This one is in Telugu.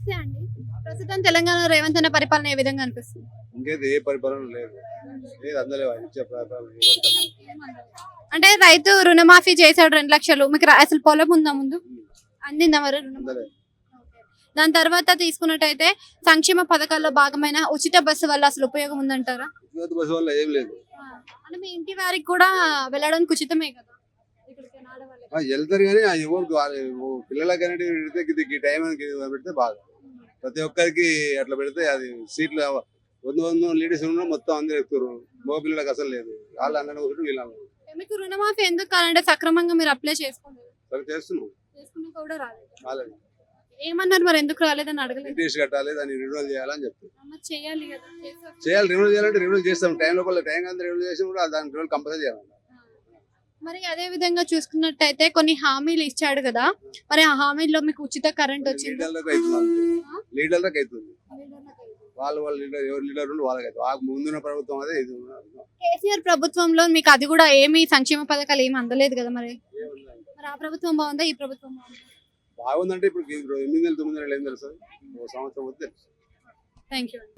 నమస్తే అండి. ప్రస్తుతం తెలంగాణలో రేవంత్ అన్న పరిపాలన ఏ విధంగా అనిపిస్తుంది? ఇంకైతే ఏ పరిపాలన లేదు. ఏది అందలేవు ఆయన ఇచ్చే పరిపాలన ఎవరికి అందలేదు. అంటే రైతు రుణమాఫీ చేశాడు 2 లక్షలు. మీకు అసలు పొలం ఉందా ముందు? అందిందా మరి రుణమాఫీ? అందలేదు. దాని తర్వాత తీసుకున్నట్టయితే సంక్షేమ పథకాల్లో భాగమైన ఉచిత బస్సు వల్ల అసలు ఉపయోగం ఉందంటారా? ఉచిత బస్సు వల్ల ఏం లేదు. అంటే మీ ఇంటి వారికి కూడా వెళ్ళడానికి ఉచితమే కదా? ఇక్కడికి ఆడవాళ్ళకి. వెళ్తారు కానీ ఎవరికి పిల్లలకి అనేది పెడితే ఈ టైం పెడితే బాగా ప్రతి ఒక్కరికి అట్లా పెడితే అది సీట్లు 100 లేడీస్ ఉన్నా మొత్తం అందరూ ఎక్కుతారు. మగ పిల్లలకి అసలు లేదు. వాళ్ళు అన్న వీళ్ళు అన్నారు. మీకు రుణమాఫీ ఎందుకు కావాలంటే సక్రమంగా మీరు అప్లై చేసుకోలేదు. సరే చేస్తున్నాం. చేసుకున్నా కూడా రాలేదు. వాళ్ళని ఏమన్నారు మరి ఎందుకు రాలేదని అడగలేదు. ఇంట్రెస్ట్ కట్టాలి, దాన్ని రిన్యూవల్ చేయాలని చెప్తారు. మరి చేయాలి కదా. చేయాలి, రిన్యూవల్ చేయాలంటే రిన్యూవల్ చేస్తాం. టైం లోపల టైం అంతా రిన్యూవల్ చేసి కూడా దాని రిన్యూవల్ కంపల్సరీ చేయాలి. మరి అదే విధంగా చూసుకున్నట్టయితే కొన్ని హామీలు ఇచ్చాడు కదా, మరి ఆ హామీలో మీకు ఉచిత కరెంట్ వచ్చింది? లీడర్లకు అవుతుంది, లీడర్లకు అవుతుంది. వాళ్ళు లీడర్ ఎవరు లీడర్ ఉండి వాళ్ళకి అవుతుంది. ముందున్న ప్రభుత్వం అదే ఇది కేసీఆర్ ప్రభుత్వంలో మీకు అది కూడా ఏమి సంక్షేమ పథకాలు ఏమి అందలేదు కదా, మరి మరి ఆ ప్రభుత్వం బాగుందా ఈ ప్రభుత్వం బాగుందా? బాగుందంటే ఇప్పుడు 8 నెలలు 9 నెలలు ఏం తెలుసు, సంవత్సరం వస్తే. Thank you.